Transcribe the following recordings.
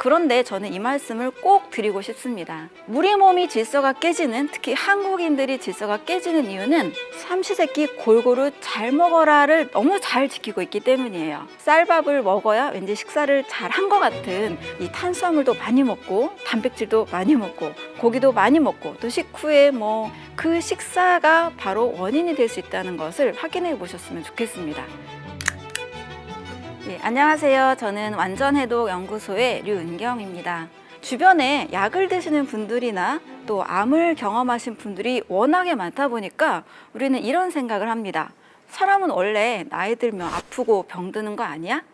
그런데 저는 이 말씀을 꼭 드리고 싶습니다. 우리 몸이 질서가 깨지는, 특히 한국인들이 질서가 깨지는 이유는 삼시세끼 골고루 잘 먹어라를 너무 잘 지키고 있기 때문이에요. 쌀밥을 먹어야 왠지 식사를 잘 한 것 같은 이 탄수화물도 많이 먹고 단백질도 많이 먹고 고기도 많이 먹고 또 식후에 그 식사가 바로 원인이 될 수 있다는 것을 확인해 보셨으면 좋겠습니다. 안녕하세요. 저는 완전해독연구소의 류은경입니다. 주변에 약을 드시는 분들이나 또 암을 경험하신 분들이 워낙에 많다 보니까 우리는 이런 생각을 합니다. 사람은 원래 나이 들면 아프고 병드는 거 아니야?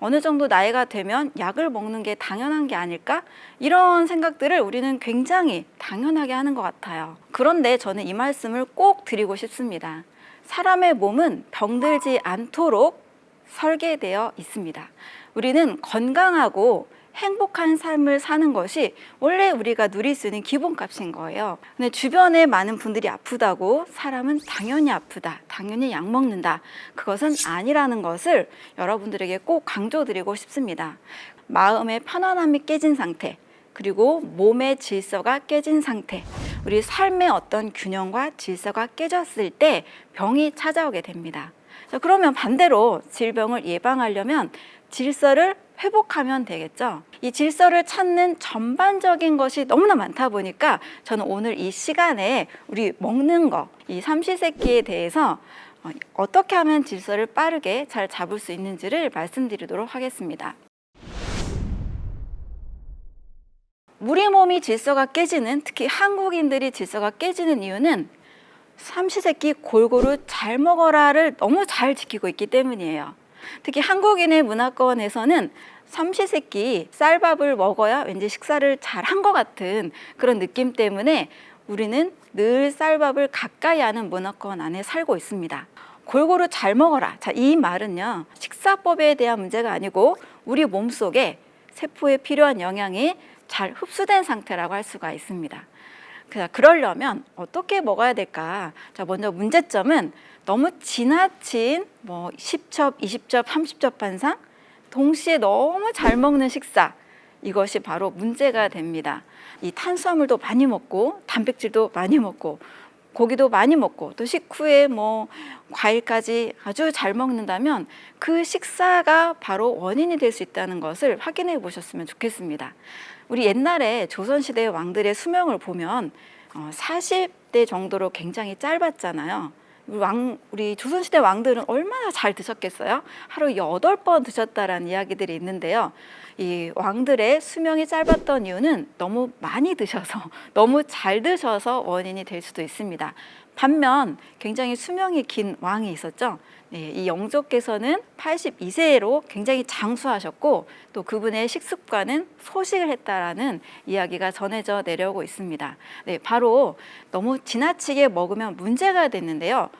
어느 정도 나이가 되면 약을 먹는 게 당연한 게 아닐까? 이런 생각들을 우리는 굉장히 당연하게 하는 것 같아요. 그런데 저는 이 말씀을 꼭 드리고 싶습니다. 사람의 몸은 병들지 않도록 설계되어 있습니다. 우리는 건강하고 행복한 삶을 사는 것이 원래 우리가 누릴 수 있는 기본값인 거예요. 근데 주변에 많은 분들이 아프다고 사람은 당연히 아프다, 당연히 약 먹는다, 그것은 아니라는 것을 여러분들에게 꼭 강조드리고 싶습니다. 마음의 편안함이 깨진 상태, 그리고 몸의 질서가 깨진 상태, 우리 삶의 어떤 균형과 질서가 깨졌을 때 병이 찾아오게 됩니다. 자, 그러면 반대로 질병을 예방하려면 질서를 회복하면 되겠죠. 이 질서를 찾는 전반적인 것이 너무나 많다 보니까 저는 오늘 이 시간에 우리 먹는 거, 이 삼시세끼에 대해서 어떻게 하면 질서를 빠르게 잘 잡을 수 있는지를 말씀드리도록 하겠습니다. 우리 몸이 질서가 깨지는, 특히 한국인들이 질서가 깨지는 이유는 삼시세끼 골고루 잘 먹어라를 너무 잘 지키고 있기 때문이에요. 특히 한국인의 문화권에서는 삼시세끼 쌀밥을 먹어야 왠지 식사를 잘 한 것 같은 그런 느낌 때문에 우리는 늘 쌀밥을 가까이 하는 문화권 안에 살고 있습니다. 골고루 잘 먹어라. 자, 이 말은요, 식사법에 대한 문제가 아니고 우리 몸속에 세포에 필요한 영양이 잘 흡수된 상태라고 할 수가 있습니다. 그러려면 어떻게 먹어야 될까? 자, 먼저 문제점은 너무 지나친 10첩, 20첩, 30첩 반상 동시에 너무 잘 먹는 식사, 이것이 바로 문제가 됩니다. 이 탄수화물도 많이 먹고 단백질도 많이 먹고 고기도 많이 먹고 또 식후에 과일까지 아주 잘 먹는다면 그 식사가 바로 원인이 될 수 있다는 것을 확인해 보셨으면 좋겠습니다. 우리 옛날에 조선시대 왕들의 수명을 보면 40대 정도로 굉장히 짧았잖아요. 우리 조선시대 왕들은 얼마나 잘 드셨겠어요? 하루 8번 드셨다라는 이야기들이 있는데요. 이 왕들의 수명이 짧았던 이유는 너무 많이 드셔서, 너무 잘 드셔서 원인이 될 수도 있습니다. 반면 굉장히 수명이 긴 왕이 있었죠. 이 영조께서는 82세로 굉장히 장수하셨고 또 그분의 식습관은 소식을 했다라는 이야기가 전해져 내려오고 있습니다. 바로 너무 지나치게 먹으면 문제가 됐는데요.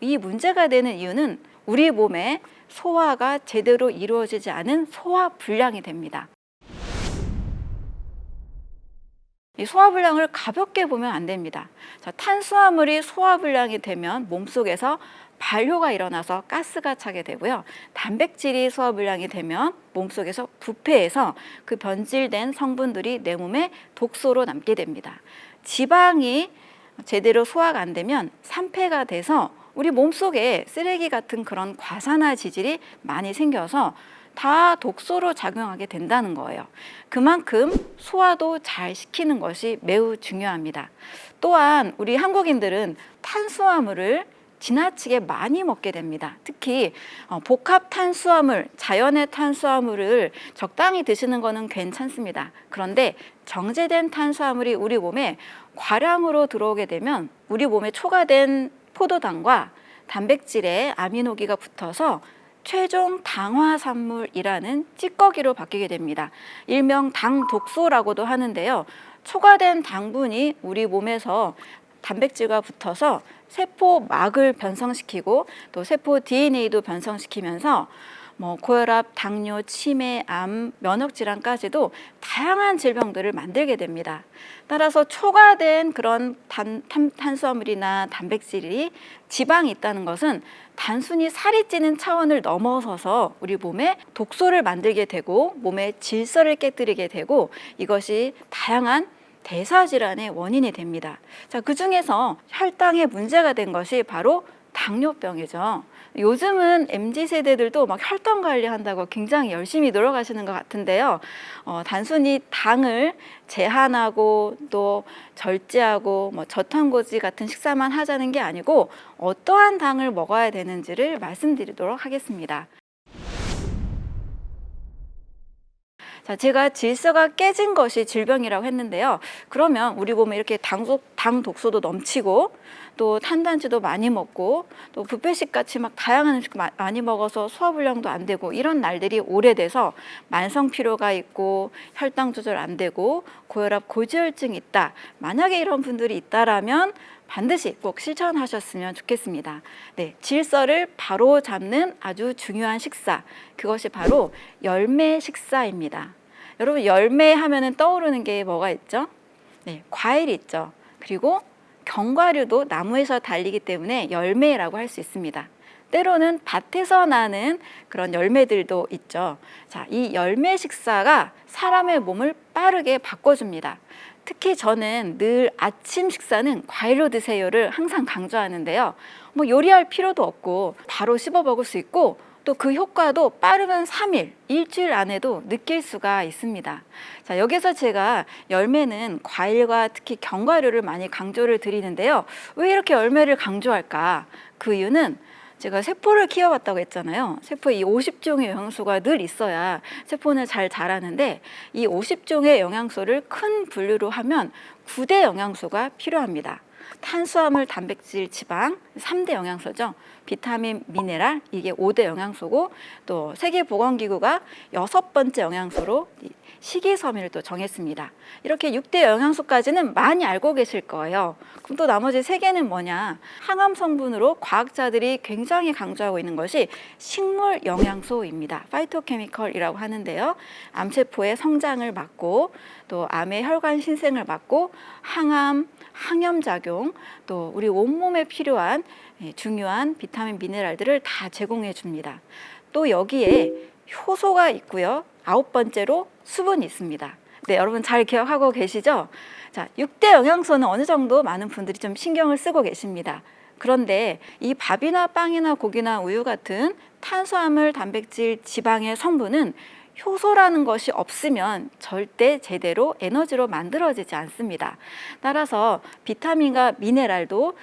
이 문제가 되는 이유는 우리 몸에 소화가 제대로 이루어지지 않은 소화불량이 됩니다. 이 소화불량을 가볍게 보면 안 됩니다. 자, 탄수화물이 소화불량이 되면 몸속에서 발효가 일어나서 가스가 차게 되고요. 단백질이 소화불량이 되면 몸속에서 부패해서 그 변질된 성분들이 내 몸에 독소로 남게 됩니다. 지방이 제대로 소화가 안 되면 산패가 돼서 우리 몸속에 쓰레기 같은 그런 과산화 지질이 많이 생겨서 다 독소로 작용하게 된다는 거예요. 그만큼 소화도 잘 시키는 것이 매우 중요합니다. 또한 우리 한국인들은 탄수화물을 지나치게 많이 먹게 됩니다. 특히 복합 탄수화물, 자연의 탄수화물을 적당히 드시는 것은 괜찮습니다. 그런데 정제된 탄수화물이 우리 몸에 과량으로 들어오게 되면 우리 몸에 초과된 포도당과 단백질에 아미노기가 붙어서 최종 당화산물이라는 찌꺼기로 바뀌게 됩니다. 일명 당독소라고도 하는데요. 초과된 당분이 우리 몸에서 단백질과 붙어서 세포막을 변성시키고 또 세포 DNA도 변성시키면서 뭐 고혈압, 당뇨, 치매, 암, 면역 질환까지도 다양한 질병들을 만들게 됩니다. 따라서 초과된 그런 탄수화물이나 단백질이 지방이 있다는 것은 단순히 살이 찌는 차원을 넘어서서 우리 몸에 독소를 만들게 되고 몸의 질서를 깨뜨리게 되고 이것이 다양한 대사질환의 원인이 됩니다. 자, 그중에서 혈당에 문제가 된 것이 바로 당뇨병이죠. 요즘은 MZ세대들도 막 혈당 관리한다고 굉장히 열심히 노력하시는 것 같은데요. 단순히 당을 제한하고 또 절제하고 뭐 저탄고지 같은 식사만 하자는 게 아니고 어떠한 당을 먹어야 되는지를 말씀드리도록 하겠습니다. 자, 제가 질서가 깨진 것이 질병이라고 했는데요. 그러면 우리 몸에 이렇게 당 독소도 넘치고 또 탄단지도 많이 먹고 또 뷔페식 같이 막 다양한 음식 많이 먹어서 소화불량도 안 되고 이런 날들이 오래돼서 만성 피로가 있고 혈당 조절 안 되고 고혈압, 고지혈증이 있다. 만약에 이런 분들이 있다라면 반드시 꼭 실천하셨으면 좋겠습니다. 네, 질서를 바로 잡는 아주 중요한 식사, 그것이 바로 열매 식사입니다. 여러분, 열매 하면은 떠오르는 게 뭐가 있죠? 네, 과일이 있죠. 그리고 견과류도 나무에서 달리기 때문에 열매라고 할 수 있습니다. 때로는 밭에서 나는 그런 열매들도 있죠. 자, 이 열매 식사가 사람의 몸을 빠르게 바꿔줍니다. 특히 저는 늘 아침 식사는 과일로 드세요를 항상 강조하는데요. 뭐 요리할 필요도 없고 바로 씹어 먹을 수 있고 또 그 효과도 빠르면 3일, 일주일 안에도 느낄 수가 있습니다. 자, 여기서 제가 열매는 과일과 특히 견과류를 많이 강조를 드리는데요. 왜 이렇게 열매를 강조할까? 그 이유는 제가 세포를 키워봤다고 했잖아요. 세포에 이 50종의 영양소가 늘 있어야 세포는 잘 자라는데 이 50종의 영양소를 큰 분류로 하면 9대 영양소가 필요합니다. 탄수화물, 단백질, 지방 3대 영양소죠. 비타민, 미네랄 이게 5대 영양소고 또 세계보건기구가 6번째 영양소로 식이섬유를 또 정했습니다. 이렇게 6대 영양소까지는 많이 알고 계실 거예요. 그럼 또 나머지 3개는 뭐냐? 항암 성분으로 과학자들이 굉장히 강조하고 있는 것이 식물 영양소입니다. 파이토케미컬이라고 하는데요. 암세포의 성장을 막고 또 암의 혈관 신생을 막고 항암, 항염작용, 또 우리 온몸에 필요한 중요한 비타민, 미네랄들을 다 제공해 줍니다. 또 여기에 효소가 있고요. 9번째로 수분이 있습니다. 네, 여러분 잘 기억하고 계시죠? 자, 6대 영양소는 어느 정도 많은 분들이 좀 신경을 쓰고 계십니다. 그런데 이 밥이나 빵이나 고기나 우유 같은 탄수화물, 단백질, 지방의 성분은 효소라는 것이 없으면 절대 제대로 에너지로 만들어지지 않습니다. 따라서 비타민과 미네랄도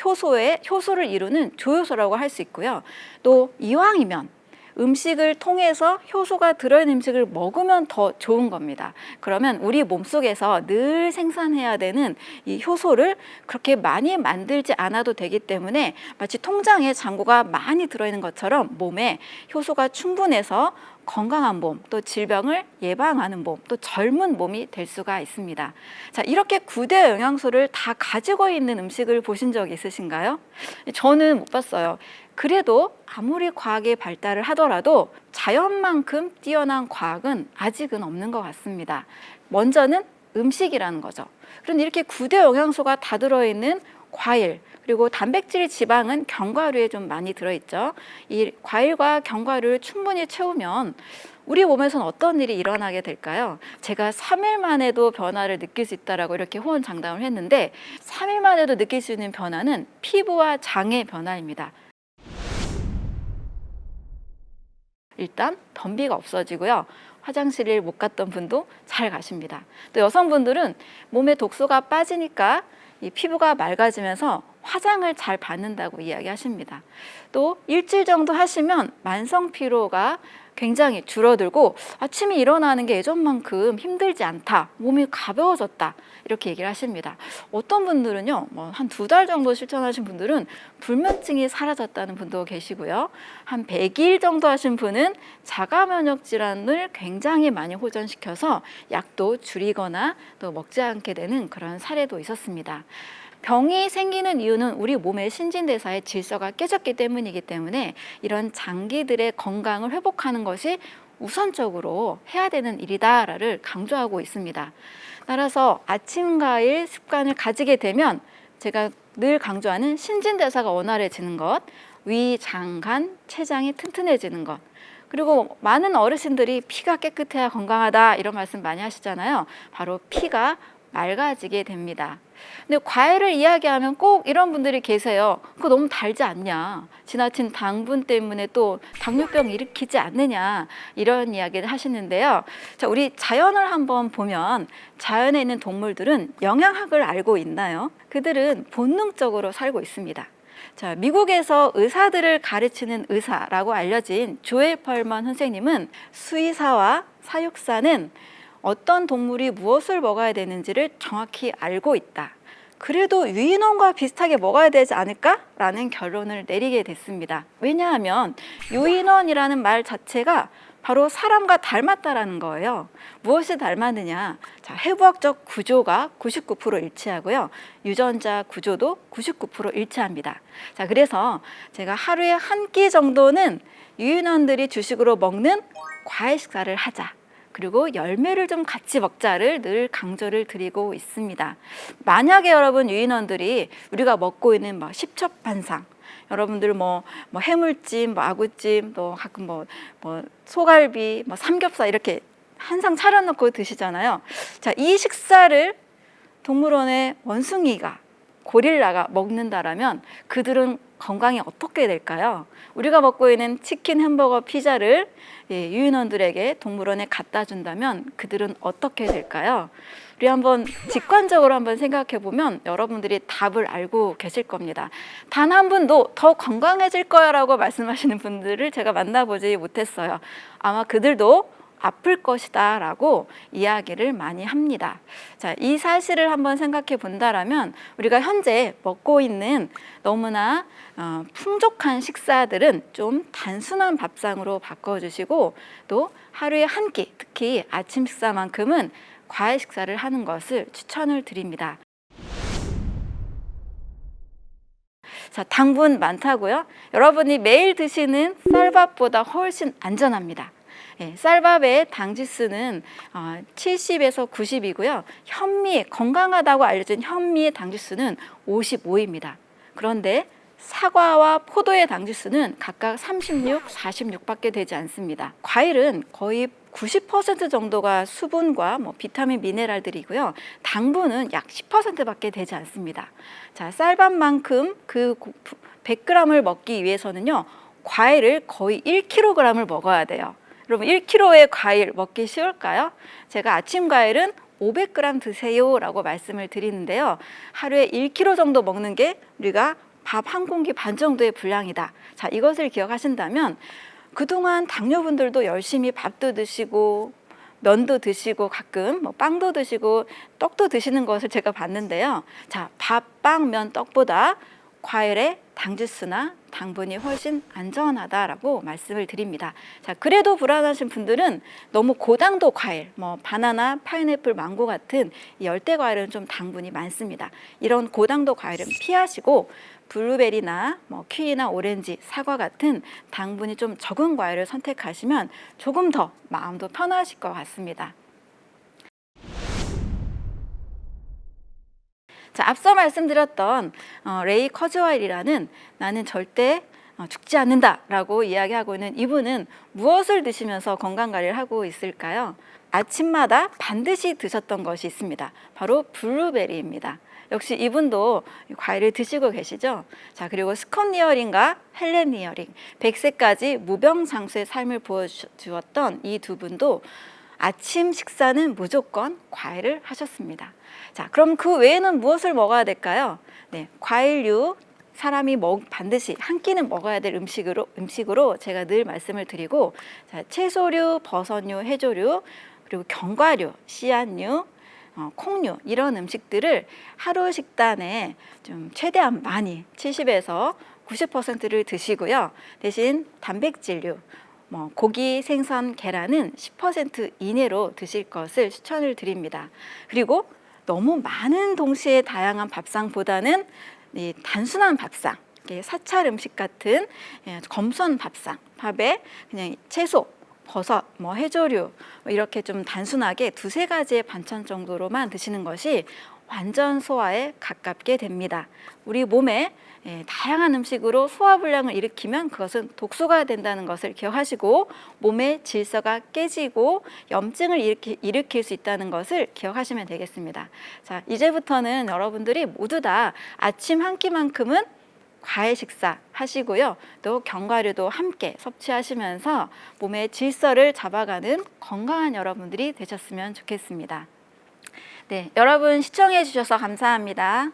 효소를 이루는 조효소라고 할 수 있고요. 또 이왕이면 음식을 통해서 효소가 들어있는 음식을 먹으면 더 좋은 겁니다. 그러면 우리 몸속에서 늘 생산해야 되는 이 효소를 그렇게 많이 만들지 않아도 되기 때문에 마치 통장에 잔고가 많이 들어있는 것처럼 몸에 효소가 충분해서 건강한 몸, 또 질병을 예방하는 몸, 또 젊은 몸이 될 수가 있습니다. 자, 이렇게 9대 영양소를 다 가지고 있는 음식을 보신 적 있으신가요? 저는 못 봤어요. 그래도 아무리 과학이 발달을 하더라도 자연만큼 뛰어난 과학은 아직은 없는 것 같습니다. 먼저는 음식이라는 거죠. 그런데 이렇게 9대 영양소가 다 들어있는 과일, 그리고 단백질, 지방은 견과류에 좀 많이 들어있죠. 이 과일과 견과류를 충분히 채우면 우리 몸에서는 어떤 일이 일어나게 될까요? 제가 3일 만에도 변화를 느낄 수 있다라고 이렇게 호언장담을 했는데 3일 만에도 느낄 수 있는 변화는 피부와 장의 변화입니다. 일단 변비가 없어지고요. 화장실을 못 갔던 분도 잘 가십니다. 또 여성분들은 몸에 독소가 빠지니까 이 피부가 맑아지면서 화장을 잘 받는다고 이야기하십니다. 또 일주일 정도 하시면 만성 피로가 굉장히 줄어들고 아침에 일어나는 게 예전만큼 힘들지 않다, 몸이 가벼워졌다 이렇게 얘기를 하십니다. 어떤 분들은요, 한 2달 정도 실천하신 분들은 불면증이 사라졌다는 분도 계시고요. 한 100일 정도 하신 분은 자가 면역 질환을 굉장히 많이 호전시켜서 약도 줄이거나 또 먹지 않게 되는 그런 사례도 있었습니다. 병이 생기는 이유는 우리 몸의 신진대사의 질서가 깨졌기 때문이기 때문에 이런 장기들의 건강을 회복하는 것이 우선적으로 해야 되는 일이다를 강조하고 있습니다. 따라서 아침 과일 습관을 가지게 되면 제가 늘 강조하는 신진대사가 원활해지는 것, 위, 장, 간, 췌장이 튼튼해지는 것, 그리고 많은 어르신들이 피가 깨끗해야 건강하다 이런 말씀 많이 하시잖아요. 바로 피가 맑아지게 됩니다. 근데 과일을 이야기하면 꼭 이런 분들이 계세요. 그거 너무 달지 않냐? 지나친 당분 때문에 또 당뇨병 일으키지 않느냐? 이런 이야기를 하시는데요. 자, 우리 자연을 한번 보면 자연에 있는 동물들은 영양학을 알고 있나요? 그들은 본능적으로 살고 있습니다. 자, 미국에서 의사들을 가르치는 의사라고 알려진 조엘 펄먼 선생님은 수의사와 사육사는 어떤 동물이 무엇을 먹어야 되는지를 정확히 알고 있다. 그래도 유인원과 비슷하게 먹어야 되지 않을까라는 결론을 내리게 됐습니다. 왜냐하면 유인원이라는 말 자체가 바로 사람과 닮았다라는 거예요. 무엇이 닮았느냐? 자, 해부학적 구조가 99% 일치하고요. 유전자 구조도 99% 일치합니다. 자, 그래서 제가 하루에 한 끼 정도는 유인원들이 주식으로 먹는 과일 식사를 하자. 그리고 열매를 좀 같이 먹자를 늘 강조를 드리고 있습니다. 만약에 여러분 유인원들이 우리가 먹고 있는 십첩반상, 여러분들 해물찜, 아구찜, 또 가끔 소갈비, 삼겹살 이렇게 한 상 차려놓고 드시잖아요. 자, 이 식사를 동물원의 원숭이가, 고릴라가 먹는다라면 그들은 건강이 어떻게 될까요? 우리가 먹고 있는 치킨, 햄버거, 피자를 유인원들에게 동물원에 갖다 준다면 그들은 어떻게 될까요? 우리 한번 직관적으로 한번 생각해 보면 여러분들이 답을 알고 계실 겁니다. 단 한 분도 더 건강해질 거야라고 말씀하시는 분들을 제가 만나보지 못했어요. 아마 그들도 아플 것이다 라고 이야기를 많이 합니다. 자, 이 사실을 한번 생각해 본다라면 우리가 현재 먹고 있는 너무나 풍족한 식사들은 좀 단순한 밥상으로 바꿔주시고 또 하루에 한 끼, 특히 아침 식사만큼은 과일 식사를 하는 것을 추천을 드립니다. 자, 당분 많다고요? 여러분이 매일 드시는 쌀밥보다 훨씬 안전합니다. 쌀밥의 당지수는 70에서 90이고요. 현미, 건강하다고 알려진 현미의 당지수는 55입니다. 그런데 사과와 포도의 당지수는 각각 36, 46밖에 되지 않습니다. 과일은 거의 90% 정도가 수분과 비타민, 미네랄들이고요. 당분은 약 10%밖에 되지 않습니다. 자, 쌀밥만큼 그 100g을 먹기 위해서는요. 과일을 거의 1kg을 먹어야 돼요. 여러분 1kg의 과일 먹기 쉬울까요? 제가 아침 과일은 500g 드세요 라고 말씀을 드리는데요. 하루에 1kg 정도 먹는 게 우리가 밥 한 공기 반 정도의 분량이다. 자, 이것을 기억하신다면 그동안 당뇨분들도 열심히 밥도 드시고 면도 드시고 가끔 빵도 드시고 떡도 드시는 것을 제가 봤는데요. 자, 밥, 빵, 면, 떡보다 과일의 당지수나 당분이 훨씬 안전하다라고 말씀을 드립니다. 자, 그래도 불안하신 분들은 너무 고당도 과일, 바나나, 파인애플, 망고 같은 열대 과일은 좀 당분이 많습니다. 이런 고당도 과일은 피하시고 블루베리나 키위나 오렌지, 사과 같은 당분이 좀 적은 과일을 선택하시면 조금 더 마음도 편하실 것 같습니다. 자, 앞서 말씀드렸던 레이 커즈와일이라는 나는 절대 죽지 않는다라고 이야기하고 있는 이분은 무엇을 드시면서 건강관리를 하고 있을까요? 아침마다 반드시 드셨던 것이 있습니다. 바로 블루베리입니다. 역시 이분도 과일을 드시고 계시죠? 자, 그리고 스콧 니어링과 헬렌 니어링, 100세까지 무병장수의 삶을 보여주었던 이 두 분도 아침 식사는 무조건 과일을 하셨습니다. 자, 그럼 그 외에는 무엇을 먹어야 될까요? 네, 과일류, 사람이 반드시 한 끼는 먹어야 될 음식으로 제가 늘 말씀을 드리고, 자, 채소류, 버섯류, 해조류, 그리고 견과류, 씨앗류, 콩류 이런 음식들을 하루 식단에 좀 최대한 많이 70에서 90%를 드시고요. 대신 단백질류, 고기, 생선, 계란은 10% 이내로 드실 것을 추천을 드립니다. 그리고 너무 많은 동시에 다양한 밥상보다는 이 단순한 밥상, 이렇게 사찰 음식 같은 검선 밥상, 밥에 그냥 채소, 버섯, 뭐 해조류 이렇게 좀 단순하게 두세 가지의 반찬 정도로만 드시는 것이 완전 소화에 가깝게 됩니다. 우리 몸에 다양한 음식으로 소화불량을 일으키면 그것은 독소가 된다는 것을 기억하시고 몸의 질서가 깨지고 염증을 일으킬 수 있다는 것을 기억하시면 되겠습니다. 자, 이제부터는 여러분들이 모두 다 아침 한 끼만큼은 과일 식사 하시고요. 또 견과류도 함께 섭취하시면서 몸의 질서를 잡아가는 건강한 여러분들이 되셨으면 좋겠습니다. 네, 여러분 시청해 주셔서 감사합니다.